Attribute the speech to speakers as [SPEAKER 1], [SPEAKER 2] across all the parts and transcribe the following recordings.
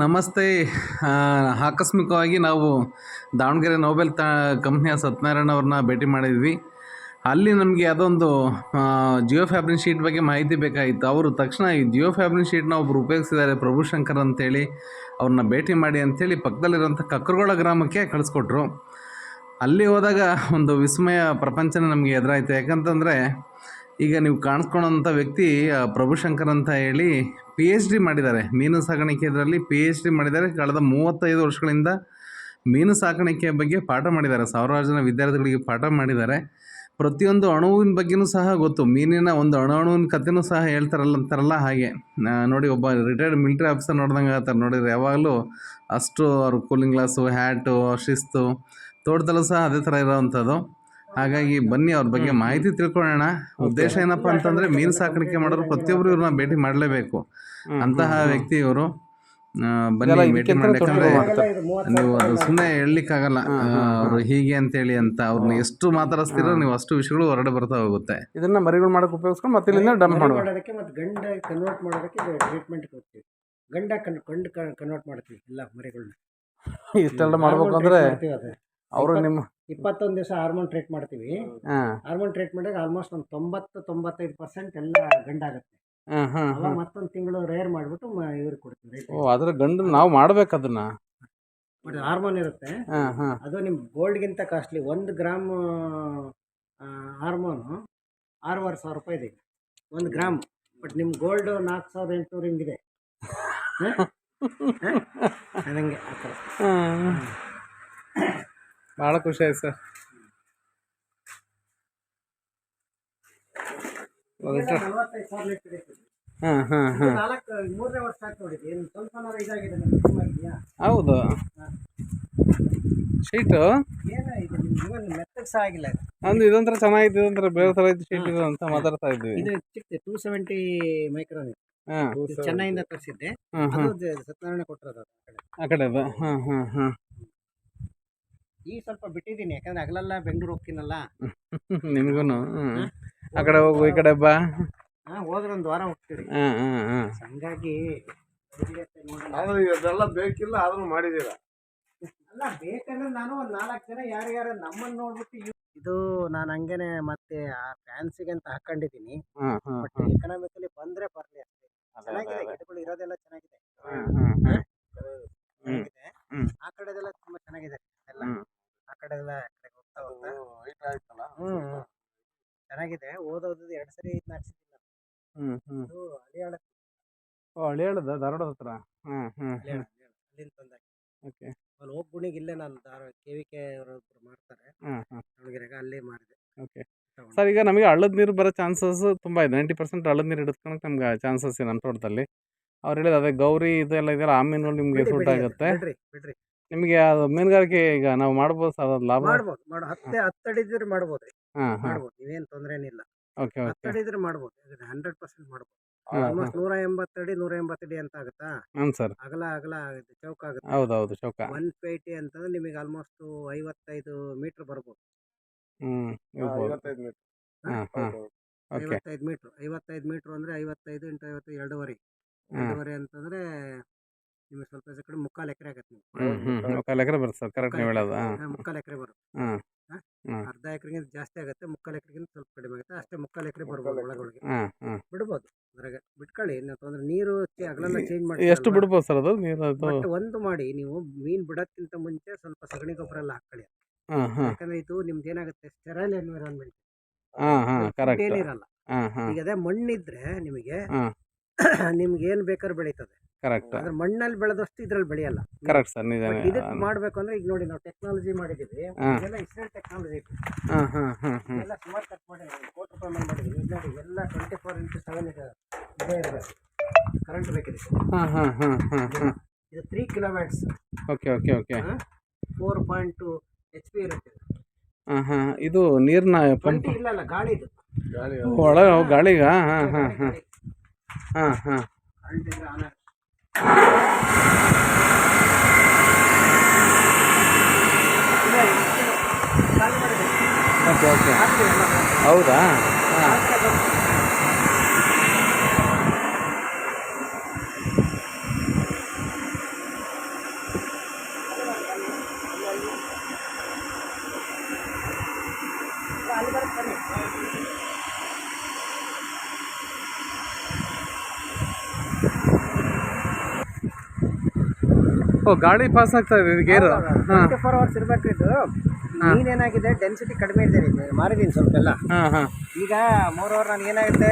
[SPEAKER 1] ನಮಸ್ತೆ. ಆಕಸ್ಮಿಕವಾಗಿ ನಾವು ದಾವಣಗೆರೆ ನೋಬೆಲ್ ಕಂಪ್ನಿಯ ಸತ್ಯನಾರಾಯಣ ಅವ್ರನ್ನ ಭೇಟಿ ಮಾಡಿದ್ವಿ. ಅಲ್ಲಿ ನಮಗೆ ಅದೊಂದು ಜಿಯೋ ಫ್ಯಾಬ್ರಿನ್ ಶೀಟ್ ಬಗ್ಗೆ ಮಾಹಿತಿ ಬೇಕಾಗಿತ್ತು. ಅವರು ತಕ್ಷಣ ಈ ಜಿಯೋ ಫ್ಯಾಬ್ರಿನ್ ಶೀಟ್ನ ಒಬ್ಬರು ಉಪಯೋಗಿಸಿದ್ದಾರೆ, ಪ್ರಭುಶಂಕರ್ ಅಂತೇಳಿ, ಅವ್ರನ್ನ ಭೇಟಿ ಮಾಡಿ ಅಂಥೇಳಿ ಪಕ್ಕದಲ್ಲಿರೋಂಥ ಕಕ್ಕರಗೊಳ ಗ್ರಾಮಕ್ಕೆ ಕಳಿಸ್ಕೊಟ್ರು. ಅಲ್ಲಿ ಹೋದಾಗ ಒಂದು ವಿಸ್ಮಯ ಪ್ರಪಂಚನೇ ನಮಗೆ ಎದುರಾಯಿತು. ಯಾಕಂತಂದರೆ ಈಗ ನೀವು ಕಾಣಿಸ್ಕೊಳ್ಳೋಂಥ ವ್ಯಕ್ತಿ ಪ್ರಭುಶಂಕರ್ ಅಂತ ಹೇಳಿ PhD ಮಾಡಿದ್ದಾರೆ. ಮೀನು ಸಾಕಾಣಿಕೆ ಇದರಲ್ಲಿ PhD ಮಾಡಿದ್ದಾರೆ. ಕಳೆದ 35 ವರ್ಷಗಳಿಂದ ಮೀನು ಸಾಕಾಣಿಕೆ ಬಗ್ಗೆ ಪಾಠ ಮಾಡಿದ್ದಾರೆ. ಸಾವಿರಾರು ಜನ ವಿದ್ಯಾರ್ಥಿಗಳಿಗೆ ಪಾಠ ಮಾಡಿದ್ದಾರೆ. ಪ್ರತಿಯೊಂದು ಅಣುವಿನ ಬಗ್ಗೆನೂ ಸಹ ಗೊತ್ತು. ಮೀನಿನ ಒಂದು ಅಣುವಿನ ಕಥೆನೂ ಸಹ ಅಂತಾರಲ್ಲ ಹಾಗೆ. ನೋಡಿ, ಒಬ್ಬ ರಿಟೈರ್ಡ್ ಮಿಲಿಟರಿ ಆಫೀಸರ್ ನೋಡ್ದಂಗೆ ಆಗ್ತಾರೆ ನೋಡಿದ್ರೆ. ಯಾವಾಗಲೂ ಅಷ್ಟು ಅವರು ಕೂಲಿಂಗ್ ಗ್ಲಾಸು, ಹ್ಯಾಟು, ಶಿಸ್ತು, ತೋಟದಲ್ಲೂ ಸಹ ಅದೇ ಥರ ಇರೋವಂಥದ್ದು. ಹಾಗಾಗಿ ಬನ್ನಿ ಅವ್ರ ಬಗ್ಗೆ ಮಾಹಿತಿ ತಿಳ್ಕೊಳ್ಳೋಣ. ಉದ್ದೇಶ ಏನಪ್ಪ ಅಂತಂದರೆ ಮೀನು ಸಾಕಾಣಿಕೆ ಮಾಡೋರು ಪ್ರತಿಯೊಬ್ಬರು ಇವ್ರನ್ನ ಭೇಟಿ ಮಾಡಲೇಬೇಕು. ಅಂತಹ ವ್ಯಕ್ತಿ ಇವರು. ಬನ್ನಿ ಭೇಟಿ ಮಾಡಿ. ಯಾಕಂದರೆ ನೀವು ಅದು ಸುಮ್ಮನೆ ಹೇಳಲಿಕ್ಕಾಗಲ್ಲ ಅವರು ಹೀಗೆ ಅಂತೇಳಿ ಅಂತ. ಅವ್ರನ್ನ ಎಷ್ಟು ಮಾತಾಡಿಸ್ತೀರೋ ನೀವು ಅಷ್ಟು ವಿಷಯಗಳು ಹೊರಗಡೆ ಬರ್ತಾ ಹೋಗುತ್ತೆ.
[SPEAKER 2] ಇದನ್ನ ಮರಿಗಳು ಮಾಡೋಕೆ ಉಪಯೋಗಿಸ್ಕೊಂಡು ಮತ್ತೆ ಇಲ್ಲಿಂದ ಡಂಪ್
[SPEAKER 3] ಮಾಡೋದಕ್ಕೆ ಮತ್ತು ಗಂಡ ಕನ್ವರ್ಟ್ ಮಾಡೋದಕ್ಕೆ ಟ್ರೀಟ್ಮೆಂಟ್ ಕೊಡ್ತೀವಿ. ಗಂಡ ಕನ್ವರ್ಟ್ ಮಾಡ್ತೀವಿ ಎಲ್ಲ ಮರಿಗಳನ್ನ.
[SPEAKER 2] ಇಷ್ಟೆಲ್ಲ ಮಾಡ್ಬೇಕು ಅಂದರೆ ಅವರು ನಿಮ್ಮ
[SPEAKER 3] 21 ದಿವಸ ಹಾರ್ಮೋನ್ ಟ್ರೀಟ್ ಮಾಡ್ತೀವಿ. ಹಾರ್ಮೋನ್ ಟ್ರೀಟ್ ಮಾಡಿದಾಗ ಆಲ್ಮೋಸ್ಟ್ ಒಂದು 90-95% ಎಲ್ಲ ಗಂಡಾಗುತ್ತೆ. ಮತ್ತೊಂದು ತಿಂಗಳು ರೇರ್ ಮಾಡಿಬಿಟ್ಟು ಇವ್ರಿಗೆ ಕೊಡ್ತೀವಿ.
[SPEAKER 2] ಅದ್ರ ಗಂಡು ನಾವು ಮಾಡ್ಬೇಕು ಅದನ್ನ.
[SPEAKER 3] ಬಟ್ ಹಾರ್ಮೋನ್ ಇರುತ್ತೆ, ಅದು ನಿಮ್ಮ ಗೋಲ್ಡ್ಗಿಂತ ಕಾಸ್ಟ್ಲಿ. 1 ಗ್ರಾಮ್ ಹಾರ್ಮೋನು 6,500 ರೂಪಾಯಿ ಇದೆ 1 ಗ್ರಾಮ್. ಬಟ್ ನಿಮ್ಮ ಗೋಲ್ಡ್ 4,800 ಹಿಂಗಿದೆ. ಅದಂಗೆ ಆ ಥರ.
[SPEAKER 2] ಭಾಳ ಖುಷಿ ಆಯ್ತು ಸರ್.
[SPEAKER 3] 45,000 ಲೀಟರ್ ಇದೆ. 3ನೇ ವರ್ಷ ಆಯ್ತು ನೋಡಿದ್ವಿ. ಏನು ಸ್ವಲ್ಪ ಇದಾಗಿದೆ ನಿಮ್ಗೆ?
[SPEAKER 2] ಹೌದು, ಶೀಟು
[SPEAKER 3] ಏನೋ ಇದು ಇವನ್ ಮೆತ್ತಗೆ ಸಹ ಆಗಿಲ್ಲ.
[SPEAKER 2] ಅಂದು ಇದೊಂಥರ ಚೆನ್ನಾಗಿತ್ತು, ಇದೊಂಥರ ಬೇರೆ ಥರ ಇದ್ದು ಶೀಟ್ ಇದು ಅಂತ ಮಾತಾಡ್ತಾ ಇದ್ವಿ.
[SPEAKER 3] ಇದು ಚಿಕ್ಕ 270 ಮೈಕ್ರಾನ್ ಇದೆ. ಚೆನ್ನೈಯಿಂದ ತರಿಸಿದ್ದೆ. ಸತ್ಯನಾರಾಯಣ ಕೊಟ್ಟಿರೋದು
[SPEAKER 2] ಆ ಕಡೆ.
[SPEAKER 3] ಈ ಸ್ವಲ್ಪ ಬಿಟ್ಟಿದ್ದೀನಿ, ಯಾಕಂದ್ರೆ ಹಗಲೆಲ್ಲ ಬೆಂಗಳೂರು ಹೋಗ್ತೀನಲ್ಲ.
[SPEAKER 2] ನಿಮಗೂ ಆ ಕಡೆ ಹೋಗು, ಈ ಕಡೆ ಬಾ.
[SPEAKER 3] ಹೋದ್ರೆ ಒಂದು ವಾರ ಹೋಗ್ತೀವಿ. ಹಂಗಾಗಿ
[SPEAKER 2] ಇದೆಲ್ಲ ಬೇಕಿಲ್ಲ, ಆದ್ರೂ ಮಾಡಿದ್ದೀರಾ.
[SPEAKER 3] ಅಲ್ಲ, ಬೇಕಂದ್ರೆ ನಾನು ಒಂದು 4 ಜನ ಯಾರ್ಯಾರು ನಮ್ಮನ್ನು ನೋಡ್ಬಿಟ್ಟು ಇದು ನಾನು ಹಂಗೇನೆ ಮತ್ತೆ ಆ ಫ್ಯಾನ್ಸಿಗೆ ಅಂತ ಹಾಕೊಂಡಿದ್ದೀನಿ. ಬಟ್ ಎಕನಾಮಿಕಲಿ ಬಂದ್ರೆ ಬರ್ಲಿ ಅಷ್ಟೇ. ಚೆನ್ನಾಗಿದೆ, ಗಿಡಗಳು ಇರೋದೆಲ್ಲ ಚೆನ್ನಾಗಿದೆ. ಆ ಕಡೆದೆಲ್ಲ ತುಂಬಾ ಚೆನ್ನಾಗಿದೆ ಎಲ್ಲ. ಆ ಕಡೆದೆಲ್ಲ ಹೋಗ್ತಾ ಚೆನ್ನಾಗಿದೆ. ಓದೋದು 2 ಸರಿ ಇದು ಹಾಕ್ಸಿದ್ದೀನಿ.
[SPEAKER 2] ಹಳಿಯಾಳದ ಧಾರವಾಡ ಹತ್ರ.
[SPEAKER 3] ಅಲ್ಲಿಂದ ತಂದಾಕಿ.
[SPEAKER 2] ಓಕೆ.
[SPEAKER 3] ಅಲ್ಲಿ ಹೋಗಿ ಗುಣಿಗೆ ಇಲ್ಲೇ ನಾನು KVK ಅವರೊಬ್ರು ಮಾಡ್ತಾರೆ ದಾವಣಗೆರೆಗೆ, ಅಲ್ಲೇ ಮಾಡಿದೆ.
[SPEAKER 2] Okay sir. ಈಗ ನಮಗೆ ಹಳ್ಳದ ನೀರು ಬರೋ ಚಾನ್ಸಸ್ ತುಂಬ ಇದೆ. 90% ಹಳ್ಳದ ನೀರು ಹಿಡಿಸ್ಕೊಳಕ್ಕೆ ನಮ್ಗೆ ಚಾನ್ಸಸ್ ಇದೆ ನಮ್ಮ ತೋಟದಲ್ಲಿ. ಅವ್ರು ಹೇಳಿದ ಅದೇ ಗೌರಿ ಇದೆಲ್ಲ ಇದೆಯಲ್ಲ, ಆ ಮೀನುಗಳು ನಿಮಗೆ ಸೂಟ್ ಆಗುತ್ತೆ.
[SPEAKER 3] ಬಿಡ್ರಿ
[SPEAKER 2] ನಿಮಗೆ ಅದು ಮೀನುಗಾರಿಕೆ ಈಗ ನಾವು ಮಾಡ್ಬೋದು ಸರ್, ಅದು ಲಾಭ
[SPEAKER 3] ಮಾಡ್ಬೋದು. 10 ಅಡಿ ಇದ್ರೆ ಮಾಡ್ಬೋದು ರೀ. ಮಾಡ್ಬೋದು, ನೀವೇನು ತೊಂದರೆ ಏನಿಲ್ಲ.
[SPEAKER 2] ಓಕೆ
[SPEAKER 3] 10 ಅಡಿ ಇದ್ರೆ ಮಾಡ್ಬೋದು, 100% ಮಾಡ್ಬೋದು. ಆಲ್ಮೋಸ್ಟ್ 180 ಅಡಿ ಅಂತ ಆಗುತ್ತಾ?
[SPEAKER 2] ಸರ್.
[SPEAKER 3] ಅಗಲ ಚೌಕ ಆಗುತ್ತೆ.
[SPEAKER 2] ಹೌದೌದು, ಚೌಕ.
[SPEAKER 3] 180 ಅಂತಂದ್ರೆ ನಿಮಗೆ ಆಲ್ಮೋಸ್ಟ್ 55 ಮೀಟರ್ ಬರ್ಬೋದು.
[SPEAKER 2] 55
[SPEAKER 3] ಮೀಟರ್. 55 ಮೀಟರ್ ಅಂದ್ರೆ 55 × 50 2.5 ಅಂತಂದ್ರೆ ನಿಮಗೆ ಸ್ವಲ್ಪ ಕಡೆ 3/4 ಎಕರೆ ಆಗತ್ತೆ.
[SPEAKER 2] 3/4 ಎಕರೆ ಬರುತ್ತೆ ಸರ್, ಕರೆಕ್ಟ್ ನೀವು ಹೇಳೋದು.
[SPEAKER 3] 3/4 ಎಕರೆ ಬರುತ್ತೆ. ಅರ್ಧ ಎಕರೆಗಿಂತ ಜಾಸ್ತಿ ಆಗುತ್ತೆ, 3/4 ಎಕರೆಗಿಂತ ಸ್ವಲ್ಪ ಕಡಿಮೆ ಆಗುತ್ತೆ ಅಷ್ಟೇ. 3/4 ಎಕರೆ ಬರ್ಬೋದು ಒಳಗೊಳಗೆ. ಬಿಡ್ಬೋದು, ಅದ್ರಾಗ ಬಿಟ್ಕೊಳ್ಳಿ. ಅಂತಂದ್ರೆ ನೀರು ಅಗಲೆಲ್ಲ ಚೇಂಜ್ ಮಾಡಿ
[SPEAKER 2] ಎಷ್ಟು ಬಿಡ್ಬೋದು ಸರ್ ಅದು ನೀರು?
[SPEAKER 3] ಬಟ್ ಒಂದು ಮಾಡಿ, ನೀವು ಮೀನು ಬಿಡೋಕ್ಕಿಂತ ಮುಂಚೆ ಸ್ವಲ್ಪ ಸಗಣಿ ಗೊಬ್ಬರ ಎಲ್ಲ ಹಾಕೊಳ್ಳಿ. ಯಾಕಂದ್ರೆ ಇದು ನಿಮ್ದು ಏನಾಗುತ್ತೆ, ಸ್ಟೆರೈಲ್ ಎನ್ವಿರಾನ್ಮೆಂಟ್ ಏನಿರಲ್ಲ. ಈಗ ಅದೇ ಮಣ್ಣಿದ್ರೆ ನಿಮಗೆ ಏನ್ ಬೇಕಾದ್ರೂ ಬೆಳೀತದೆ.
[SPEAKER 2] ಕರೆಕ್ಟ್.
[SPEAKER 3] ಆದ್ರೆ ಮಣ್ಣಲ್ಲಿ ಬೆಳೆದಷ್ಟು ಇದ್ರಲ್ಲಿ ಬೆಳೆಯಲ್ಲ.
[SPEAKER 2] Correct sir.
[SPEAKER 3] ಇದಕ್ಕೆ ಮಾಡ್ಬೇಕು ಅಂದ್ರೆ ಈಗ ನೋಡಿ, ನಾವು ಟೆಕ್ನಾಲಜಿ ಮಾಡಿದೀವಿ. ಇದೆಲ್ಲ ಇಸ್ರೇಲ್ ಟೆಕ್ನಾಲಜಿ ಎಲ್ಲ ಸುಮಾರು ಕಟ್ ಮಾಡಿ ₹1 ಕೋಟಿ ಮಾಡಿದೀವಿ. ನೋಡಿ, ಎಲ್ಲ 24x7 ಇದೇ ಇರಬೇಕು. ಕರೆಂಟ್ ಬೇಕಿದೆ. ಇದು 3 ಕಿಲೋವ್ಯಾಟ್ಸ್.
[SPEAKER 2] ಓಕೆ.
[SPEAKER 3] 4.2 HP ಇರುತ್ತೆ.
[SPEAKER 2] ಇದು ನೀರಿನ ಪಂಪ್
[SPEAKER 3] ಇಲ್ಲ, ಗಾಳಿದು.
[SPEAKER 2] ಒಳಗೆ ಗಾಳಿಗ. ಓಕೆ. ಹೌದಾ? ಓ ಗಾಡಿ ಪಾಸ್ ಆಗ್ತಾ ಇದೆ ಇದು ಗೇರು. ಹಾಂ
[SPEAKER 3] 24 ಅವರ್ಸ್ ಇರಬೇಕು ಇದು. ನೀನೇನಾಗಿದೆ ಡೆನ್ಸಿಟಿ ಕಡಿಮೆ ಇದೆ, ಮಾರಿದ್ದೀನಿ ಸ್ವಲ್ಪ ಎಲ್ಲ.
[SPEAKER 2] ಹಾಂ ಹಾಂ
[SPEAKER 3] ಈಗ 3 ಅವರ್ ನನಗೆ ಏನಾಗುತ್ತೆ,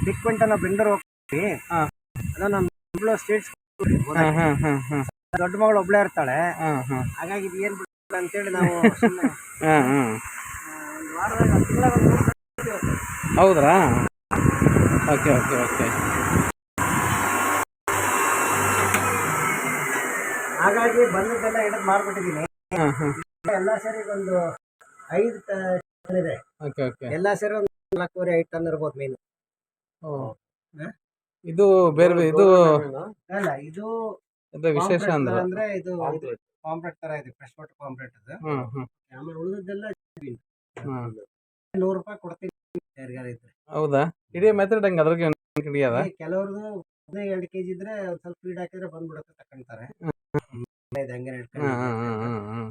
[SPEAKER 3] ಪಿಕ್ವೆಂಟ್ ಅನ್ನೋ ಬೆಂಗಳೂರು ಹೋಗ್ತೀವಿ.
[SPEAKER 2] ಹಾಂ
[SPEAKER 3] ಅದು ನಮ್ಮ ಸ್ಟೇಟ್ಸ್
[SPEAKER 2] ಹಾಂ ಹಾಂ ಹಾಂ ಹಾಂ
[SPEAKER 3] ದೊಡ್ಡ ಮಗಳು ಒಬ್ಳೇ ಇರ್ತಾಳೆ.
[SPEAKER 2] ಹಾಂ ಹಾಂ
[SPEAKER 3] ಹಾಗಾಗಿ ಇದು ಏನು ಬಿಡ್ತಾರೆ ಅಂತೇಳಿ ನಾವು ಸುಮ್ಮನೆ
[SPEAKER 2] ಹಾಂ ಹಾಂ
[SPEAKER 3] ಒಂದು ವಾರದಾಗ ತಿಂಗಳ
[SPEAKER 2] ಹೌದ್ರಾ? Okay okay okay.
[SPEAKER 3] ಹಾಗಾಗಿ ಬಂದದ್ದೆಲ್ಲ ಹಿಡಿದು ಮಾರ್ಬಿಟ್ಟಿದ್ದೀನಿ.
[SPEAKER 2] ಹಾಂ ಹಾಂ
[SPEAKER 3] ಎಲ್ಲ ಸೇರಿ ಒಂದು 5 ಟನ್ ಇದೆ.
[SPEAKER 2] Okay okay.
[SPEAKER 3] ಎಲ್ಲ ಸೇರಿ ಒಂದು 4.5 ಟನ್ ಇರ್ಬೋದು ಮೀನು.
[SPEAKER 2] ಓ ಇದು ಬೇರೆ ಇದು
[SPEAKER 3] ಅಲ್ಲ ಇದು
[SPEAKER 2] ವಿಶೇಷ ಅಂದ್ರೆ
[SPEAKER 3] ಅಂದ್ರೆ ಇದು ಪಾಂಪ್ಲೆಟ್ ತರ ಇದೆ, ಫ್ರೆಶ್ ವಾಟರ್ ಪಾಂಪ್ಲೆಟ್ ಅದು.
[SPEAKER 2] ಹ್ಮ್ ಹ್ಮ್
[SPEAKER 3] ಆಮೇಲೆ ಉಳಿದದ್ದೆಲ್ಲ
[SPEAKER 2] ಹ್ಮ್
[SPEAKER 3] 100 ರೂಪಾಯಿ ಕೊಡ್ತೀನಿ ಯಾರಿಗಾರ ಇದ್ರೆ.
[SPEAKER 2] ಹೌದಾ? ಇಡೀ ಮೆಥಡ್ ಹಂಗೆ ಅದ್ರಾಗೆ ಹಿಡಿಯದ?
[SPEAKER 3] ಕೆಲವ್ರದ್ದು 2 ಕೆಜಿ ಇದ್ರೆ ಒಂದ್ ಸ್ವಲ್ಪ ಫೀಡ್ ಹಾಕಿದ್ರೆ ಬಂದ್ಬಿಡುತ್ತೆ, ತಕೊಂತಾರೆ. ಹಂಗೆ ನಡ್ಕೊಂಡು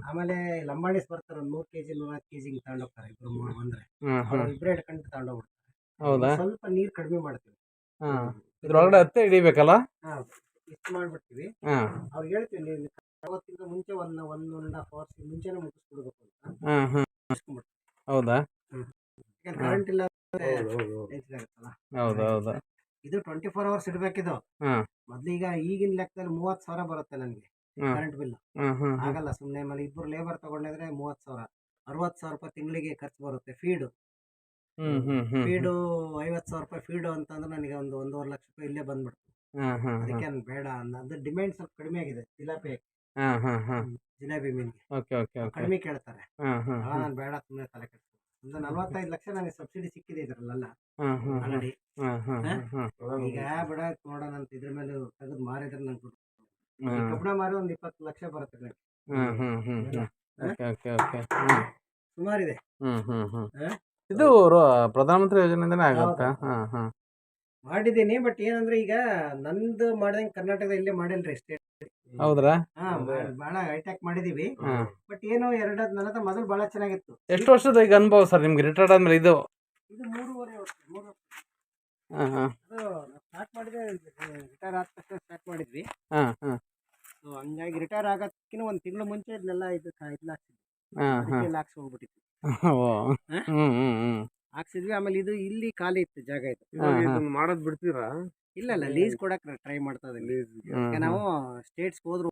[SPEAKER 3] ಆಮೇಲೆ ಲಂಬಾಣಿಸ್ ಬರ್ತಾರೆ, 100 ಕೆಜಿ 100 ಕೆಜಿ ತಗೊಂಡೋಗ್ತಾರೆ. ಇಬ್ರು ಬಂದ್ರೆ ಇಬ್ಬರೇ ಹಿಡ್ಕೊಂಡು ತಗೊಂಡೋಗ್ಬಿಡ್ತಾರೆ.
[SPEAKER 2] ಹೌದಾ?
[SPEAKER 3] ಸ್ವಲ್ಪ ನೀರ್ ಕಡಿಮೆ ಮಾಡ್ತೀವಿ.
[SPEAKER 2] ಇದ್ರೊಳಗಡೆ ಹತ್ತೆ ಹಿಡಿಬೇಕಲ್ಲ?
[SPEAKER 3] ಇಷ್ಟು ಮಾಡ್ಬಿಡ್ತೀವಿ. ಅವ್ರಿಗೆ ಹೇಳ್ತೀವಿ, ನೀವು ಅವತ್ತಿಂದ ಮುಂಚೆ 1.5 ಅವರ್ಸ್ ಮುಂಚೆನೆ ಮುಗಿಸ್ಬಿಡ್ಬೇಕು ಅಂತ.
[SPEAKER 2] ಹೌದಾ?
[SPEAKER 3] ಕರೆಂಟ್ ಇಲ್ಲ
[SPEAKER 2] ಹೌದು ಹೌದು.
[SPEAKER 3] ಇದು 24 ಅವರ್ಸ್ ಇಡ್ಬೇಕಿದು. ಮೊದ್ಲು ಈಗಿನ ಲೆಕ್ಕದಲ್ಲಿ 30,000 ಬರುತ್ತೆ ನನಗೆ ಕರೆಂಟ್ ಬಿಲ್. ಆಗಲ್ಲ ಸುಮ್ನೆ. ಆಮೇಲೆ ಇಬ್ರು ಲೇಬರ್ ತಗೊಂಡಿದ್ರೆ 30,000, 60,000 ರೂಪಾಯಿ ತಿಂಗಳಿಗೆ ಖರ್ಚು ಬರುತ್ತೆ. ಫೀಡು 50,000 ರೂಪಾಯಿ ಫೀಡು ಅಂತಂದ್ರೆ ನನಗೆ ಒಂದು 1.5 ಲಕ್ಷ ರೂಪಾಯಿ ಇಲ್ಲೇ ಬಂದ್ಬಿಡ್ತು. ಅದಕ್ಕೆ ನಾನು ಬೇಡ ಅದು ಡಿಮ್ಯಾಂಡ್ ಸ್ವಲ್ಪ ಕಡಿಮೆ ಆಗಿದೆ. ಜಿಲೇಬಿ ಮೀನಿಗೆ ಕಡಿಮೆ ಕೇಳ್ತಾರೆ. ನಾನು ಬೇಡ, ಸುಮ್ಮನೆ ತಲೆ ಕೆಡ್ಸ್ಕೊಂಡು ಒಂದು 45 ಲಕ್ಷ ನನಗೆ ಸಬ್ಸಿಡಿ ಸಿಕ್ಕಿದೆ ಇದ್ರಲ್ಲೆಲ್ಲ ಆಲ್ರೆಡಿ. ಈಗ ಬಿಡ ನೋಡೋಣ ಅಂತ ಇದ್ರ ಮೇಲೆ ತೆಗೆದು ಮಾರಿದ್ರೆ ನಂಗೆ ಕಬ್ಬಣ ಮಾರಿ ಒಂದು 20 ಲಕ್ಷ ಬರುತ್ತೆ ನನಗೆ. ಸುಮಾರಿದೆ.
[SPEAKER 2] ಇದು ಪ್ರಧಾನಮಂತ್ರಿ ಯೋಜನೆಯಿಂದನೇ ಆಗುತ್ತಾ?
[SPEAKER 3] ಮಾಡಿದ್ದೀನಿ. ಬಟ್ ಏನಂದ್ರೆ ಈಗ ನಂದು ಮಾಡಿದಂಗೆ ಕರ್ನಾಟಕದ ಇಲ್ಲೇ ಮಾಡಿಲ್ರಿ ಸ್ಟೇಟ್.
[SPEAKER 2] ಹೌದ್ರಾ?
[SPEAKER 3] ಬಹಳ ಹೈಟ್ಯಾಕ್ ಮಾಡಿದೀವಿ. ಬಟ್ ಏನೋ ನನ್ನ ಹತ್ರ ಮೊದಲು ಬಹಳ ಚೆನ್ನಾಗಿತ್ತು.
[SPEAKER 2] ಎಷ್ಟು ವರ್ಷದ ಈಗ ಅನುಭವ ಸರ್ ನಿಮ್ಗೆ ರಿಟೈರ್ಡ್ ಆದ್ಮೇಲೆ? ಇದು
[SPEAKER 3] 3.5 ವರ್ಷ. ಸ್ಟಾರ್ಟ್ ಮಾಡಿದೆ, ರಿಟೈರ್ ಆದ ತಕ್ಷಣ ಸ್ಟಾರ್ಟ್ ಮಾಡಿದ್ವಿ. ಹಂಗಾಗಿ ರಿಟೈರ್ ಆಗೋದಕ್ಕಿಂತ ಒಂದು ತಿಂಗಳು ಮುಂಚೆ ಇದನ್ನೆಲ್ಲ ಹಾಕ್ಸಿ ಹೋಗ್ಬಿಟ್ಟಿದ್ವಿ. ಹಾಕ್ಸಿದ್ವಿ. ಆಮೇಲೆ ಇದು ಇಲ್ಲಿ ಖಾಲಿ ಇತ್ತು ಜಾಗ. ಇದು
[SPEAKER 2] ಮಾಡೋದ್ ಬಿಡ್ತೀರಾ?
[SPEAKER 3] ಇಲ್ಲ ಲೀಸ್ ಕೊಡಕ್ ಟ್ರೈ ಮಾಡ್ತಾ ಇದ್ದೀವಿ. ನಾವು ಸ್ಟೇಟ್ಸ್ ಹೋದ್ರು